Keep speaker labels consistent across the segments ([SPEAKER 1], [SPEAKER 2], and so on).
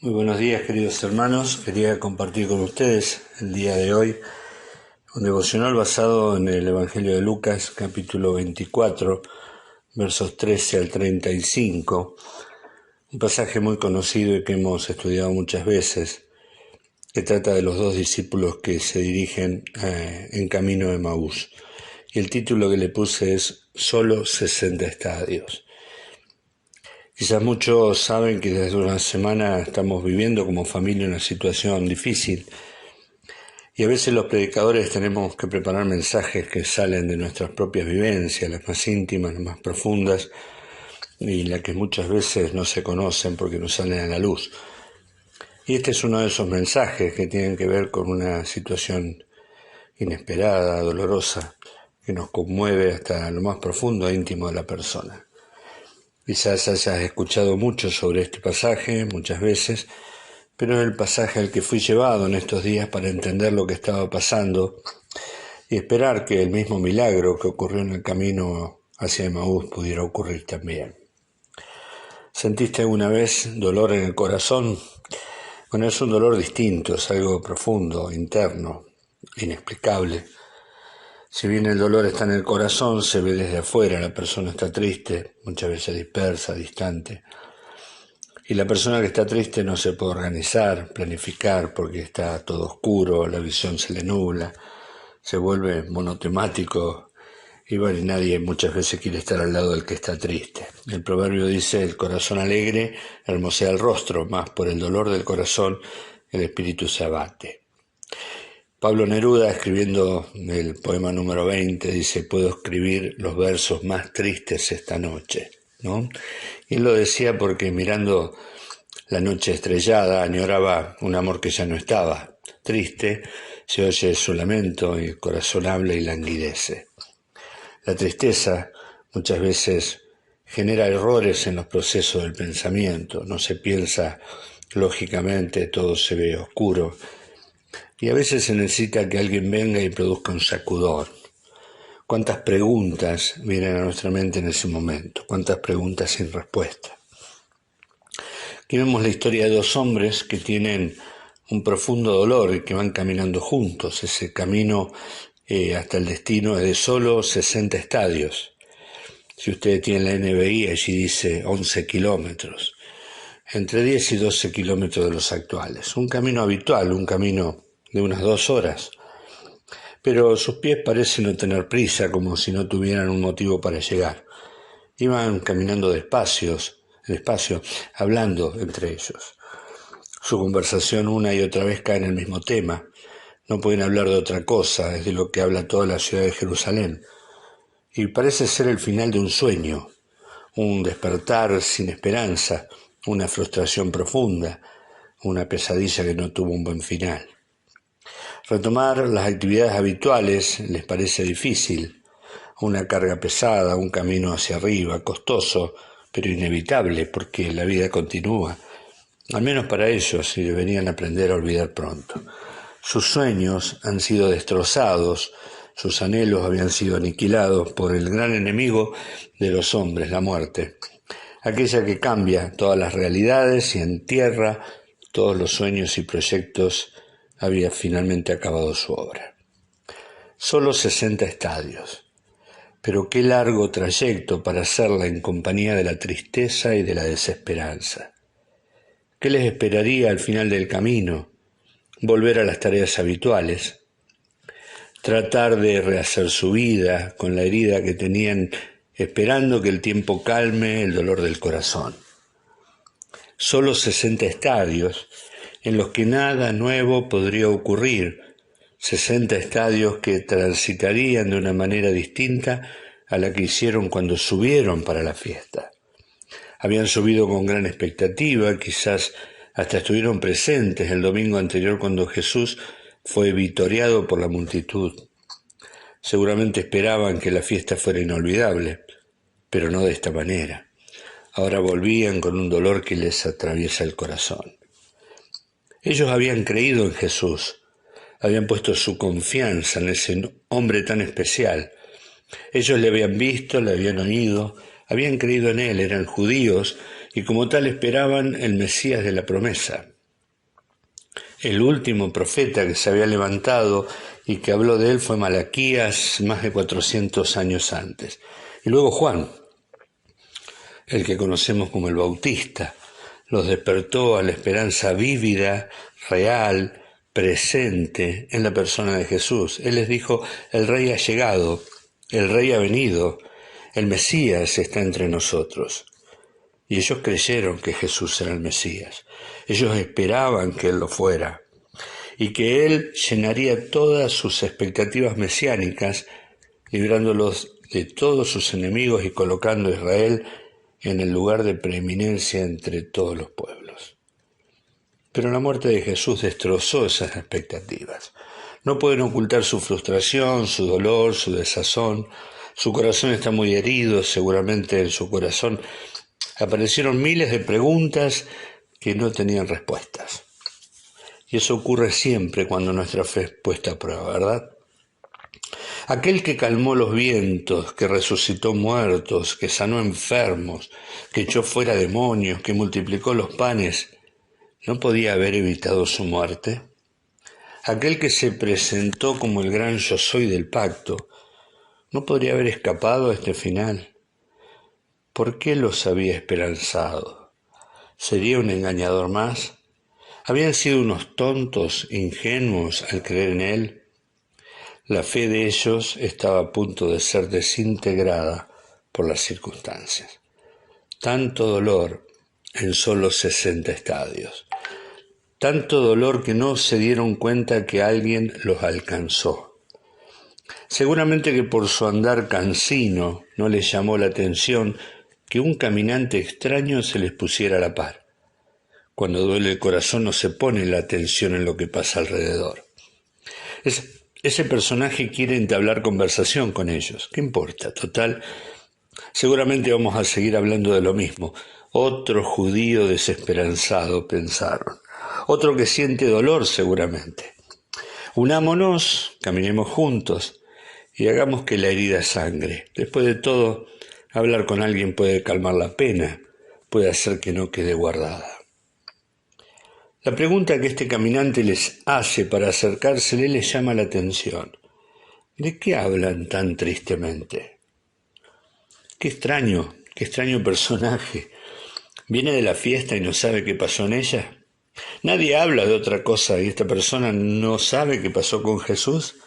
[SPEAKER 1] Muy buenos días, queridos hermanos. Quería compartir con ustedes el día de hoy un devocional basado en el Evangelio de Lucas, capítulo 24, versos 13 al 35, un pasaje muy conocido y que hemos estudiado muchas veces, que trata de los dos discípulos que se dirigen en camino de Emaús. Y el título que le puse es Solo 60 estadios. Quizás muchos saben que desde una semana estamos viviendo como familia una situación difícil y a veces los predicadores tenemos que preparar mensajes que salen de nuestras propias vivencias, las más íntimas, las más profundas y las que muchas veces no se conocen porque no salen a la luz. Y este es uno de esos mensajes que tienen que ver con una situación inesperada, dolorosa, que nos conmueve hasta lo más profundo e íntimo de la persona. Quizás hayas escuchado mucho sobre este pasaje muchas veces, pero es el pasaje al que fui llevado en estos días para entender lo que estaba pasando y esperar que el mismo milagro que ocurrió en el camino hacia Emaús pudiera ocurrir también. ¿Sentiste alguna vez dolor en el corazón? Bueno, es un dolor distinto, es algo profundo, interno, inexplicable. Si bien el dolor está en el corazón, se ve desde afuera, la persona está triste, muchas veces dispersa, distante. Y la persona que está triste no se puede organizar, planificar, porque está todo oscuro, la visión se le nubla, se vuelve monotemático y bueno, nadie muchas veces quiere estar al lado del que está triste. El proverbio dice, el corazón alegre hermosea el rostro, mas por el dolor del corazón el espíritu se abate. Pablo Neruda, escribiendo el poema número 20, dice, puedo escribir los versos más tristes esta noche, ¿no? Y él lo decía porque mirando la noche estrellada añoraba un amor que ya no estaba. Triste, se oye su lamento y el corazón habla y languidece. La tristeza muchas veces genera errores en los procesos del pensamiento, no se piensa lógicamente, todo se ve oscuro. Y a veces se necesita que alguien venga y produzca un sacudón. ¿Cuántas preguntas vienen a nuestra mente en ese momento? ¿Cuántas preguntas sin respuesta? Aquí vemos la historia de dos hombres que tienen un profundo dolor y que van caminando juntos. Ese camino hasta el destino es de solo 60 estadios. Si ustedes tienen la NBI, allí dice 11 kilómetros. Entre 10 y 12 kilómetros de los actuales. Un camino habitual, un camino de unas 2 horas. Pero sus pies parecen no tener prisa, como si no tuvieran un motivo para llegar. Iban caminando despacio, hablando entre ellos. Su conversación una y otra vez cae en el mismo tema. No pueden hablar de otra cosa, es de lo que habla toda la ciudad de Jerusalén. Y parece ser el final de un sueño, un despertar sin esperanza, una frustración profunda, una pesadilla que no tuvo un buen final. Retomar las actividades habituales les parece difícil, una carga pesada, un camino hacia arriba, costoso, pero inevitable, porque la vida continúa, al menos para ellos, y deberían aprender a olvidar pronto. Sus sueños han sido destrozados, sus anhelos habían sido aniquilados por el gran enemigo de los hombres, la muerte, aquella que cambia todas las realidades y entierra todos los sueños y proyectos. Había finalmente acabado su obra. Solo 60 estadios, pero qué largo trayecto para hacerla en compañía de la tristeza y de la desesperanza. ¿Qué les esperaría al final del camino? Volver a las tareas habituales, tratar de rehacer su vida con la herida que tenían, esperando que el tiempo calme el dolor del corazón. Solo 60 estadios en los que nada nuevo podría ocurrir, 60 estadios que transitarían de una manera distinta a la que hicieron cuando subieron para la fiesta. Habían subido con gran expectativa, quizás hasta estuvieron presentes el domingo anterior cuando Jesús fue vitoreado por la multitud. Seguramente esperaban que la fiesta fuera inolvidable, pero no de esta manera. Ahora volvían con un dolor que les atraviesa el corazón. Ellos habían creído en Jesús, habían puesto su confianza en ese hombre tan especial. Ellos le habían visto, le habían oído, habían creído en él, eran judíos y como tal esperaban el Mesías de la promesa. El último profeta que se había levantado y que habló de él fue Malaquías más de 400 años antes. Y luego Juan, el que conocemos como el Bautista, los despertó a la esperanza vívida, real, presente en la persona de Jesús. Él les dijo: el Rey ha llegado, el Rey ha venido, el Mesías está entre nosotros. Y ellos creyeron que Jesús era el Mesías. Ellos esperaban que Él lo fuera y que Él llenaría todas sus expectativas mesiánicas, librándolos de todos sus enemigos y colocando a Israel en el lugar de preeminencia entre todos los pueblos. Pero la muerte de Jesús destrozó esas expectativas. No pueden ocultar su frustración, su dolor, su desazón. Su corazón está muy herido, seguramente en su corazón aparecieron miles de preguntas que no tenían respuestas. Y eso ocurre siempre cuando nuestra fe es puesta a prueba, ¿verdad? Aquel que calmó los vientos, que resucitó muertos, que sanó enfermos, que echó fuera demonios, que multiplicó los panes, ¿no podía haber evitado su muerte? Aquel que se presentó como el gran yo soy del pacto, ¿no podría haber escapado a este final? ¿Por qué los había esperanzado? ¿Sería un engañador más? ¿Habían sido unos tontos, ingenuos al creer en él? La fe de ellos estaba a punto de ser desintegrada por las circunstancias. Tanto dolor en solo 60 estadios. Tanto dolor que no se dieron cuenta que alguien los alcanzó. Seguramente que por su andar cansino no les llamó la atención que un caminante extraño se les pusiera a la par. Cuando duele el corazón no se pone la atención en lo que pasa alrededor. Ese personaje quiere entablar conversación con ellos. ¿Qué importa? Total, seguramente vamos a seguir hablando de lo mismo. Otro judío desesperanzado, pensaron. Otro que siente dolor, seguramente. Unámonos, caminemos juntos y hagamos que la herida sangre. Después de todo, hablar con alguien puede calmar la pena, puede hacer que no quede guardada. La pregunta que este caminante les hace para acercársele les llama la atención. ¿De qué hablan tan tristemente? Qué extraño personaje. ¿Viene de la fiesta y no sabe qué pasó en ella? ¿Nadie habla de otra cosa y esta persona no sabe qué pasó con Jesús?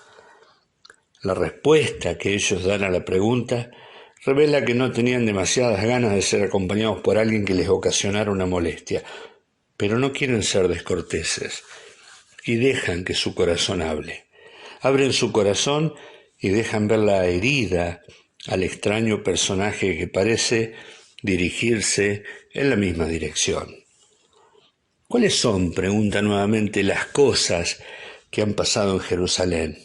[SPEAKER 1] La respuesta que ellos dan a la pregunta revela que no tenían demasiadas ganas de ser acompañados por alguien que les ocasionara una molestia, pero no quieren ser descorteses y dejan que su corazón hable. Abren su corazón y dejan ver la herida al extraño personaje que parece dirigirse en la misma dirección. ¿Cuáles son, pregunta nuevamente, las cosas que han pasado en Jerusalén?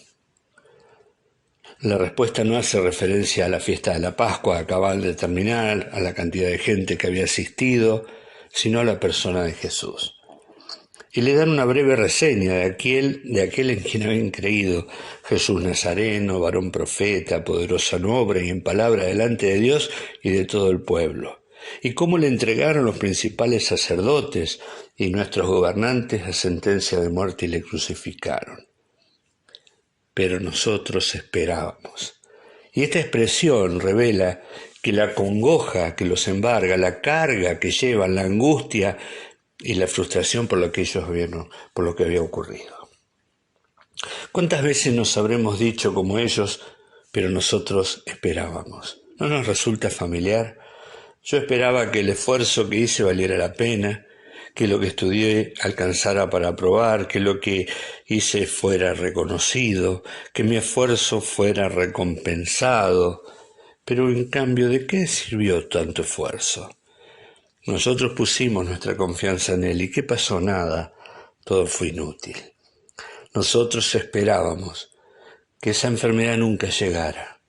[SPEAKER 1] La respuesta no hace referencia a la fiesta de la Pascua acabada de terminar, a la cantidad de gente que había asistido, sino a la persona de Jesús. Y le dan una breve reseña de aquel en quien habían creído: Jesús Nazareno, varón profeta, poderoso en obra y en palabra delante de Dios y de todo el pueblo. Y cómo le entregaron los principales sacerdotes y nuestros gobernantes a sentencia de muerte y le crucificaron. Pero nosotros esperábamos. Y esta expresión revela que la congoja que los embarga, la carga que llevan, la angustia y la frustración por lo que había ocurrido. ¿Cuántas veces nos habremos dicho como ellos, pero nosotros esperábamos? ¿No nos resulta familiar? Yo esperaba que el esfuerzo que hice valiera la pena, que lo que estudié alcanzara para aprobar, que lo que hice fuera reconocido, que mi esfuerzo fuera recompensado. Pero en cambio, ¿de qué sirvió tanto esfuerzo? Nosotros pusimos nuestra confianza en Él. ¿Y qué pasó? Nada. Todo fue inútil. Nosotros esperábamos que esa enfermedad nunca llegara.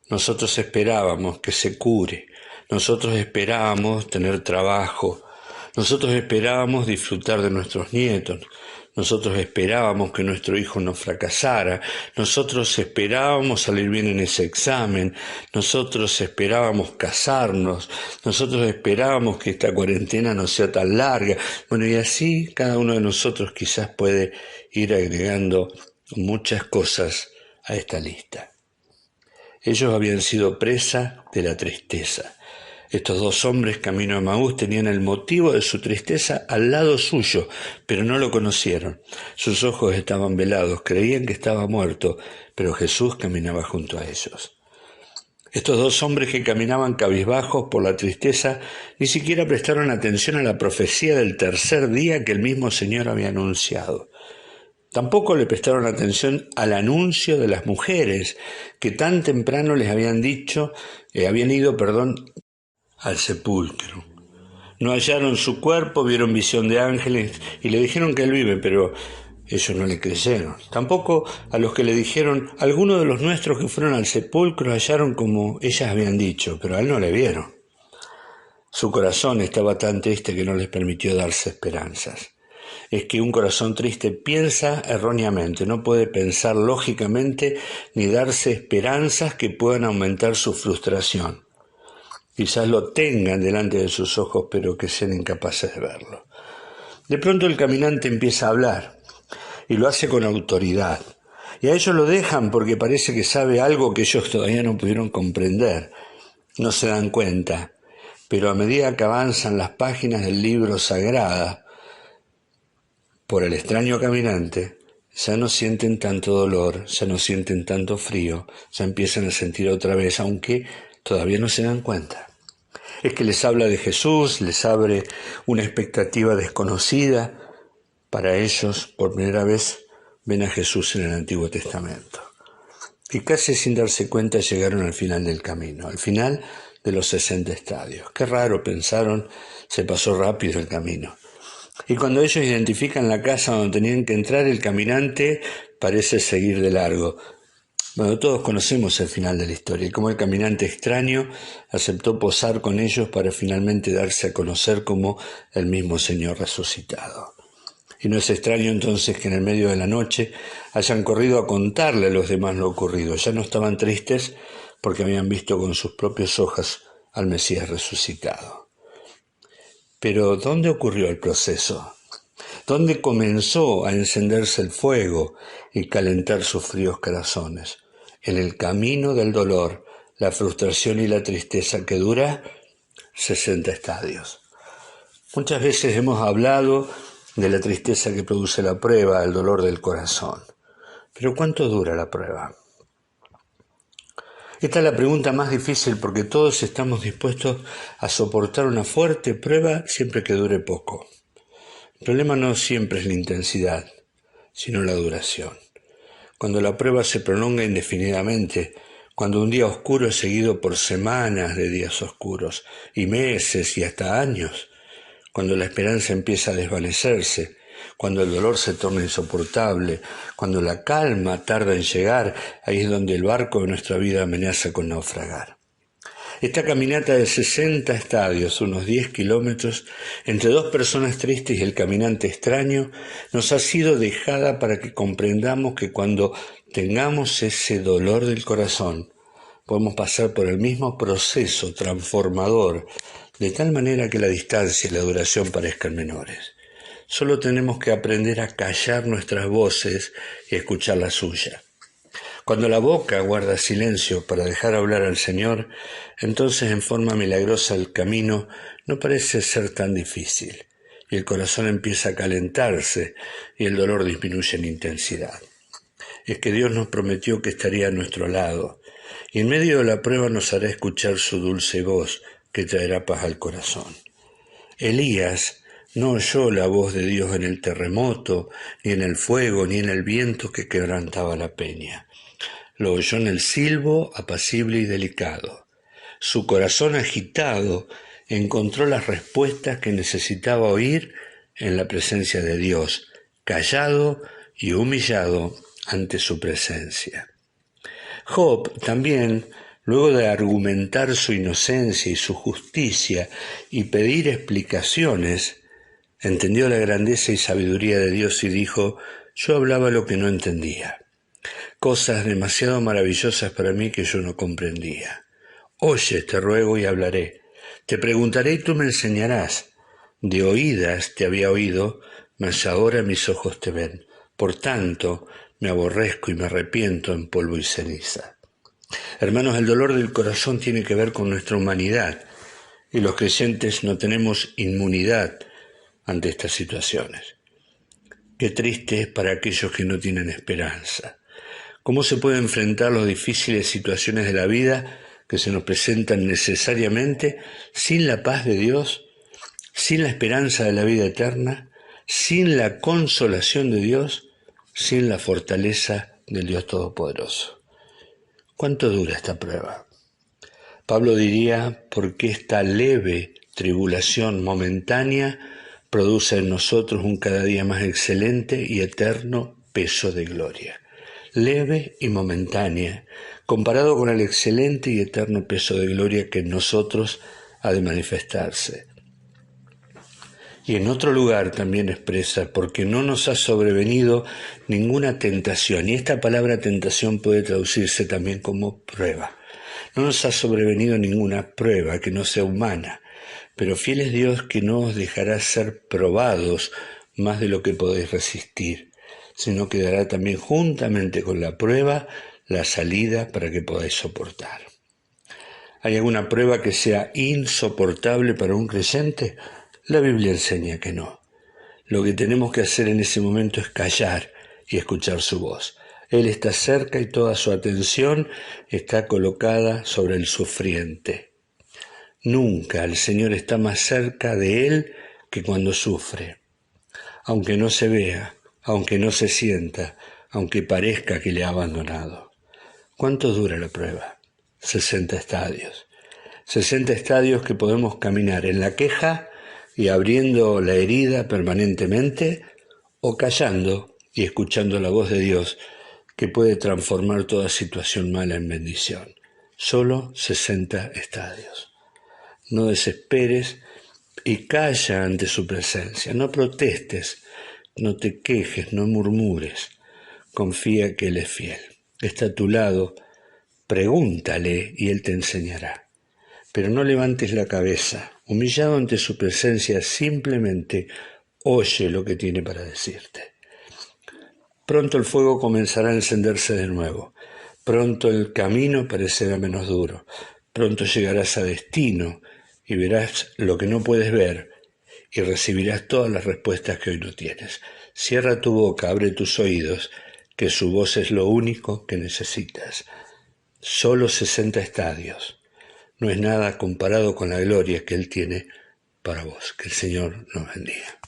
[SPEAKER 1] Nosotros esperábamos que se cure. Nosotros esperábamos tener trabajo. Nosotros esperábamos disfrutar de nuestros nietos. Nosotros esperábamos que nuestro hijo no fracasara, nosotros esperábamos salir bien en ese examen, nosotros esperábamos casarnos, nosotros esperábamos que esta cuarentena no sea tan larga. Bueno, y así cada uno de nosotros quizás puede ir agregando muchas cosas a esta lista. Ellos habían sido presa de la tristeza. Estos dos hombres camino a Emaús tenían el motivo de su tristeza al lado suyo, pero no lo conocieron. Sus ojos estaban velados, creían que estaba muerto, pero Jesús caminaba junto a ellos. Estos dos hombres que caminaban cabizbajos por la tristeza ni siquiera prestaron atención a la profecía del tercer día que el mismo Señor había anunciado. Tampoco le prestaron atención al anuncio de las mujeres que tan temprano les habían ido, al sepulcro. No hallaron su cuerpo, vieron visión de ángeles y le dijeron que él vive, pero ellos no le creyeron. Tampoco a los que le dijeron, algunos de los nuestros que fueron al sepulcro hallaron como ellas habían dicho, pero a él no le vieron. Su corazón estaba tan triste que no les permitió darse esperanzas. Es que un corazón triste piensa erróneamente, no puede pensar lógicamente ni darse esperanzas que puedan aumentar su frustración. Quizás lo tengan delante de sus ojos, pero que sean incapaces de verlo. De pronto el caminante empieza a hablar, y lo hace con autoridad. Y a ellos lo dejan porque parece que sabe algo que ellos todavía no pudieron comprender. No se dan cuenta, pero a medida que avanzan las páginas del libro sagrado, por el extraño caminante, ya no sienten tanto dolor, ya no sienten tanto frío, ya empiezan a sentir otra vez, aunque todavía no se dan cuenta. Es que les habla de Jesús, les abre una expectativa desconocida. Para ellos, por primera vez, ven a Jesús en el Antiguo Testamento. Y casi sin darse cuenta llegaron al final del camino, al final de los 60 estadios. Qué raro, pensaron, se pasó rápido el camino. Y cuando ellos identifican la casa donde tenían que entrar, el caminante parece seguir de largo. Bueno, todos conocemos el final de la historia y cómo el caminante extraño aceptó posar con ellos para finalmente darse a conocer como el mismo Señor resucitado. Y no es extraño entonces que en el medio de la noche hayan corrido a contarle a los demás lo ocurrido. Ya no estaban tristes porque habían visto con sus propios ojos al Mesías resucitado. Pero ¿dónde ocurrió el proceso? ¿Dónde comenzó a encenderse el fuego y calentar sus fríos corazones? En el camino del dolor, la frustración y la tristeza que dura 60 estadios. Muchas veces hemos hablado de la tristeza que produce la prueba, el dolor del corazón. Pero ¿cuánto dura la prueba? Esta es la pregunta más difícil porque todos estamos dispuestos a soportar una fuerte prueba siempre que dure poco. El problema no siempre es la intensidad, sino la duración. Cuando la prueba se prolonga indefinidamente, cuando un día oscuro es seguido por semanas de días oscuros, y meses y hasta años, cuando la esperanza empieza a desvanecerse, cuando el dolor se torna insoportable, cuando la calma tarda en llegar, ahí es donde el barco de nuestra vida amenaza con naufragar. Esta caminata de 60 estadios, unos 10 kilómetros, entre dos personas tristes y el caminante extraño, nos ha sido dejada para que comprendamos que cuando tengamos ese dolor del corazón, podemos pasar por el mismo proceso transformador, de tal manera que la distancia y la duración parezcan menores. Solo tenemos que aprender a callar nuestras voces y escuchar la suya. Cuando la boca guarda silencio para dejar hablar al Señor, entonces en forma milagrosa el camino no parece ser tan difícil, y el corazón empieza a calentarse y el dolor disminuye en intensidad. Es que Dios nos prometió que estaría a nuestro lado, y en medio de la prueba nos hará escuchar su dulce voz que traerá paz al corazón. Elías no oyó la voz de Dios en el terremoto, ni en el fuego, ni en el viento que quebrantaba la peña. Lo oyó en el silbo apacible y delicado. Su corazón agitado encontró las respuestas que necesitaba oír en la presencia de Dios, callado y humillado ante su presencia. Job también, luego de argumentar su inocencia y su justicia y pedir explicaciones, Entendió la grandeza y sabiduría de Dios y dijo: yo hablaba lo que no entendía, cosas demasiado maravillosas para mí que yo no comprendía. Oye, te ruego y hablaré. Te preguntaré y tú me enseñarás. De oídas te había oído, mas ahora mis ojos te ven. Por tanto, me aborrezco y me arrepiento en polvo y ceniza. Hermanos, el dolor del corazón tiene que ver con nuestra humanidad, y los creyentes no tenemos inmunidad ante estas situaciones. Qué triste es para aquellos que no tienen esperanza. ¿Cómo se puede enfrentar las difíciles situaciones de la vida que se nos presentan necesariamente sin la paz de Dios, sin la esperanza de la vida eterna, sin la consolación de Dios, sin la fortaleza del Dios Todopoderoso? ¿Cuánto dura esta prueba? Pablo diría: porque esta leve tribulación momentánea produce en nosotros un cada día más excelente y eterno peso de gloria. Leve y momentánea, comparado con el excelente y eterno peso de gloria que en nosotros ha de manifestarse. Y en otro lugar también expresa: porque no nos ha sobrevenido ninguna tentación. Y esta palabra tentación puede traducirse también como prueba. No nos ha sobrevenido ninguna prueba que no sea humana, pero fiel es Dios, que no os dejará ser probados más de lo que podéis resistir, sino que dará también juntamente con la prueba la salida para que podáis soportar. ¿Hay alguna prueba que sea insoportable para un creyente? La Biblia enseña que no. Lo que tenemos que hacer en ese momento es callar y escuchar su voz. Él está cerca y toda su atención está colocada sobre el sufriente. Nunca el Señor está más cerca de él que cuando sufre. Aunque no se vea, aunque no se sienta, aunque parezca que le ha abandonado. ¿Cuánto dura la prueba? 60 estadios. 60 estadios que podemos caminar en la queja y abriendo la herida permanentemente, o callando y escuchando la voz de Dios, que puede transformar toda situación mala en bendición. Solo 60 estadios. No desesperes y calla ante su presencia. No protestes, no te quejes, no murmures. Confía que Él es fiel. Está a tu lado, pregúntale y Él te enseñará. Pero no levantes la cabeza. Humillado ante su presencia, simplemente oye lo que tiene para decirte. Pronto el fuego comenzará a encenderse de nuevo. Pronto el camino parecerá menos duro. Pronto llegarás a destino y verás lo que no puedes ver y recibirás todas las respuestas que hoy no tienes. Cierra tu boca, abre tus oídos, que su voz es lo único que necesitas. Solo 60 estadios. No es nada comparado con la gloria que Él tiene para vos. Que el Señor nos bendiga.